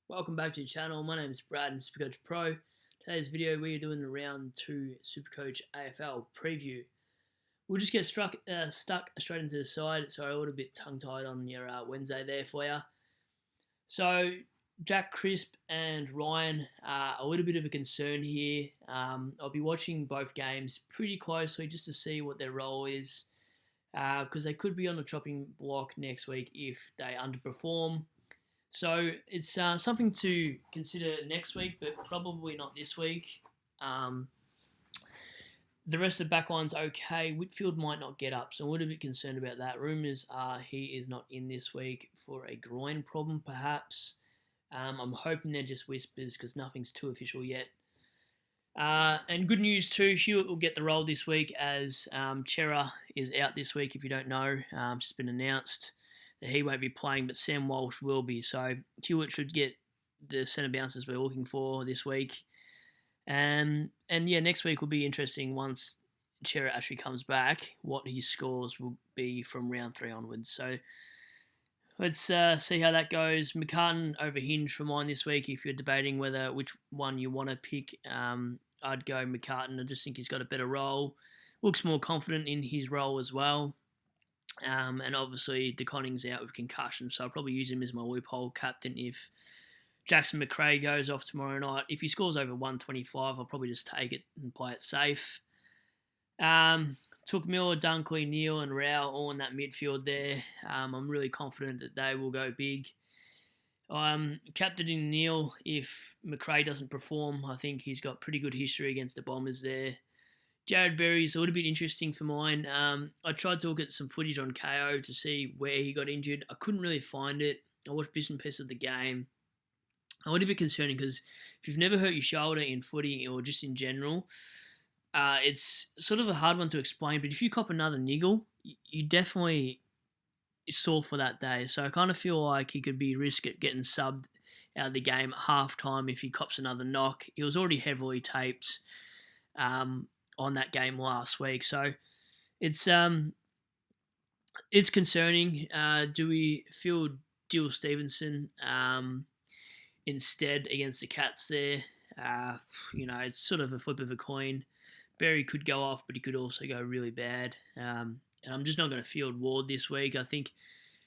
Welcome back to the channel. My name is Brad and SuperCoach Pro. Today's video we're doing the round 2 SuperCoach AFL Preview. We'll just get stuck straight into the side. Sorry, a little bit tongue-tied on your Wednesday there for you. So Jack Crisp and Ryan are a little bit of a concern here. I'll be watching both games pretty closely just to see what their role is, because they could be on the chopping block next week if they underperform. So it's something to consider next week, but probably not this week. The rest of the backline's okay. Whitfield might not get up, so I'm a little bit concerned about that. Rumours are he is not in this week for a groin problem, perhaps. I'm hoping they're just whispers because nothing's too official yet. And good news too, Hewitt will get the role this week as Chera is out this week, if you don't know. It's just been announced that he won't be playing, but Sam Walsh will be. So Hewitt should get the centre bounces we're looking for this week. And yeah, next week will be interesting once Chera actually comes back, what his scores will be from round 3 onwards. So let's see how that goes. McCartan over Hinge for mine this week. If you're debating which one you want to pick, I'd go McCartan. I just think he's got a better role. Looks more confident in his role as well. And obviously, DeConning's out with concussion, so I'll probably use him as my loophole captain if Jackson McRae goes off tomorrow night. If he scores over 125, I'll probably just take it and play it safe. Took Miller, Dunkley, Neal, and Rao all in that midfield there. I'm really confident that they will go big. Captaining Neal if McRae doesn't perform. I think he's got pretty good history against the Bombers there. Jared Berry's a little bit interesting for mine. I tried to look at some footage on KO to see where he got injured. I couldn't really find it. I watched bits and pieces of the game. A little bit concerning because if you've never hurt your shoulder in footy or just in general, it's sort of a hard one to explain. But if you cop another niggle, you definitely sore for that day. So I kind of feel like he could be risk at getting subbed out of the game at half time if he cops another knock. He was already heavily taped on that game last week. So it's concerning. Do we field Dill Stevenson instead against the Cats there? It's sort of a flip of a coin. Berry could go off, but he could also go really bad. And I'm just not going to field Ward this week. I think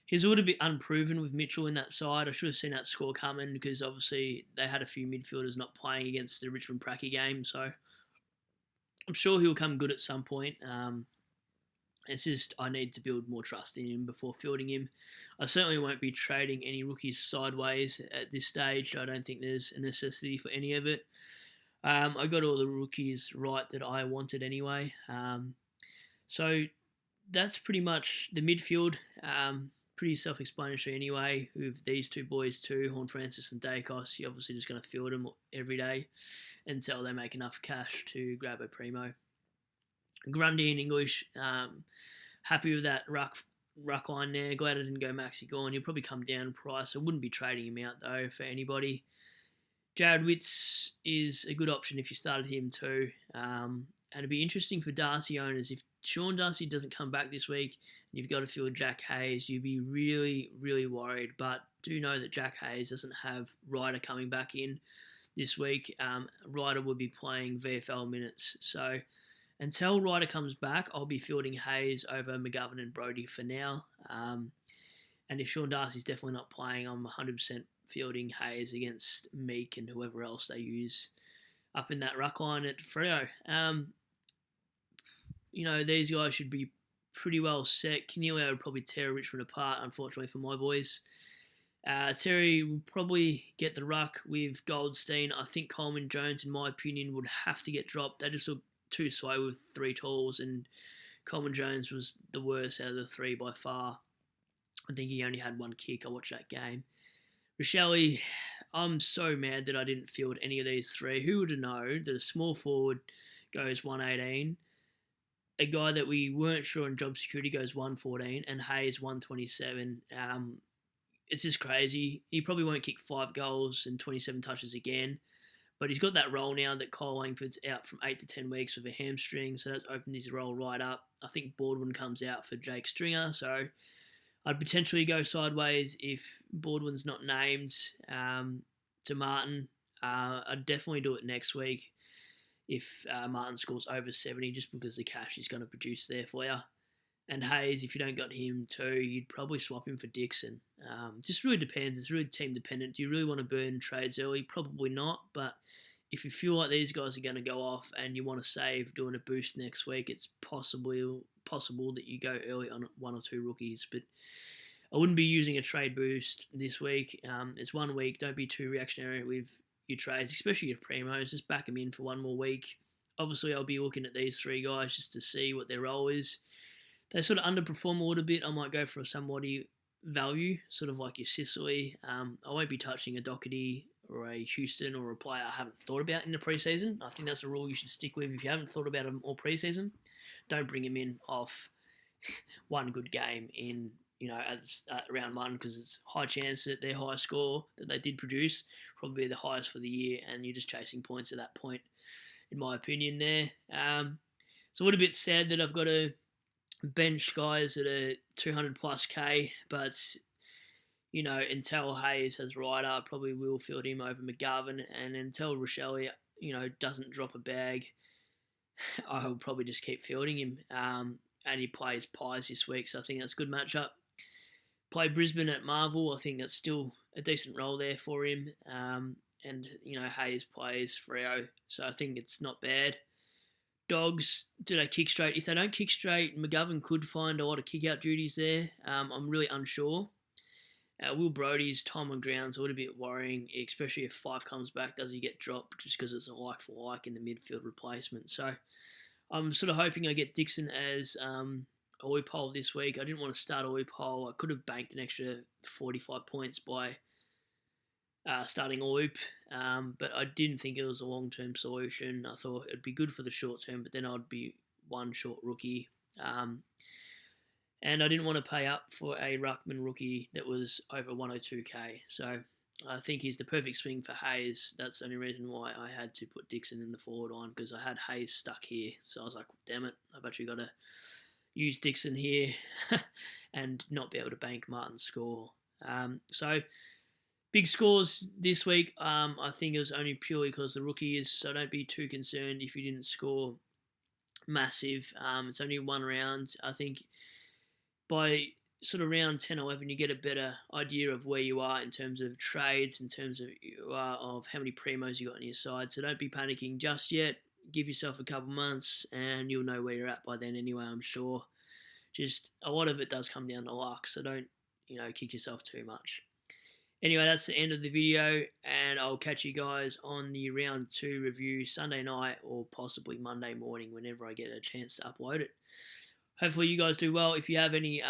he's a little bit unproven with Mitchell in that side. I should have seen that score coming because obviously they had a few midfielders not playing against the Richmond Pracky game. So I'm sure he'll come good at some point. It's just I need to build more trust in him before fielding him. I certainly won't be trading any rookies sideways at this stage. I don't think there's a necessity for any of it. I got all the rookies right that I wanted anyway. So that's pretty much the midfield. Pretty self-explanatory anyway with these two boys too, Horn Francis and Dacos. You're obviously just going to field them every day until they make enough cash to grab a primo. Grundy and English, happy with that ruck line there. Glad I didn't go Maxi Gorn. He'll probably come down in price. I wouldn't be trading him out though for anybody. Jared Witts is a good option if you started him too. And it'd be interesting for Darcy owners. If Sean Darcy doesn't come back this week and you've got to field Jack Hayes, you'd be really, really worried. But do know that Jack Hayes doesn't have Ryder coming back in this week. Ryder will be playing VFL minutes. So until Ryder comes back, I'll be fielding Hayes over McGovern and Brodie for now. And if Sean Darcy's definitely not playing, I'm 100% fielding Hayes against Meek and whoever else they use up in that ruck line at Freo. These guys should be pretty well set. Canelio would probably tear Richmond apart, unfortunately for my boys. Terry will probably get the ruck with Goldstein. I think Coleman Jones, in my opinion, would have to get dropped. They just look too slow with 3 tools, and Coleman Jones was the worst out of the 3 by far. I think he only had 1 kick. I watched that game. Rochelle, I'm so mad that I didn't field any of these 3. Who would have known that a small forward goes 118, a guy that we weren't sure on job security goes 114, and Hayes 127. It's just crazy. He probably won't kick 5 goals and 27 touches again, but he's got that role now that Cole Langford's out from 8 to 10 weeks with a hamstring, so that's opened his role right up. I think Baldwin comes out for Jake Stringer, so I'd potentially go sideways if Baldwin's not named. to Martin. I'd definitely do it next week if Martin scores over 70, just because the cash is going to produce there for you. And Hayes, if you don't got him too, you'd probably swap him for Dixon. Just really depends. It's really team dependent. Do you really want to burn trades early? Probably not. But if you feel like these guys are going to go off and you want to save doing a boost next week, it's possible that you go early on 1 or 2 rookies. But I wouldn't be using a trade boost this week. It's 1 week. Don't be too reactionary with your trades, especially your primos. Just back them in for 1 more week. Obviously, I'll be looking at these 3 guys just to see what their role is. They sort of underperform a little bit. I might go for a somebody value, sort of like your Sicily. I won't be touching a Doherty or a Houston or a player I haven't thought about in the preseason. I think that's a rule you should stick with. If you haven't thought about them all preseason, don't bring him in off one good game in as round 1, because it's high chance that their high score that they did produce probably be the highest for the year, and you're just chasing points at that point, in my opinion. There, it's a little bit sad that I've got to bench guys at a 200 plus K, but until Hayes has Ryder, I probably will field him over McGovern, and until Rochelle, doesn't drop a bag, I'll probably just keep fielding him. And he plays Pies this week, so I think that's a good matchup. Play Brisbane at Marvel, I think that's still a decent role there for him. And Hayes plays Freo, so I think it's not bad. Dogs, do they kick straight? If they don't kick straight, McGovern could find a lot of kick-out duties there. I'm really unsure. Will Brodie's time on ground's a little bit worrying, especially if 5 comes back. Does he get dropped just because it's a like-for-like in the midfield replacement? So I'm sort of hoping I get Dixon as Oipol this week. I didn't want to start Oipol. I could have banked an extra 45 points by starting Oip, but I didn't think it was a long-term solution. I thought it'd be good for the short term, but then I'd be 1 short rookie. And I didn't want to pay up for a Ruckman rookie that was over 102k. So I think he's the perfect swing for Hayes. That's the only reason why I had to put Dixon in the forward line, because I had Hayes stuck here. So I was like, damn it, I've actually got to use Dixon here and not be able to bank Martin's score. So big scores this week. I think it was only purely because the rookie is, so don't be too concerned if you didn't score massive. It's only 1 round. I think by sort of round 10 or 11, you get a better idea of where you are in terms of trades, in terms of how many primos you got on your side. So don't be panicking just yet. Give yourself a couple months and you'll know where you're at by then anyway, I'm sure. Just a lot of it does come down to luck, so don't kick yourself too much. Anyway, that's the end of the video, and I'll catch you guys on the round 2 review Sunday night or possibly Monday morning whenever I get a chance to upload it. Hopefully you guys do well. If you have any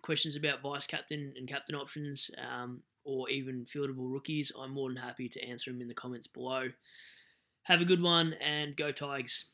questions about vice captain and captain options or even fieldable rookies, I'm more than happy to answer them in the comments below. Have a good one and go Tigers.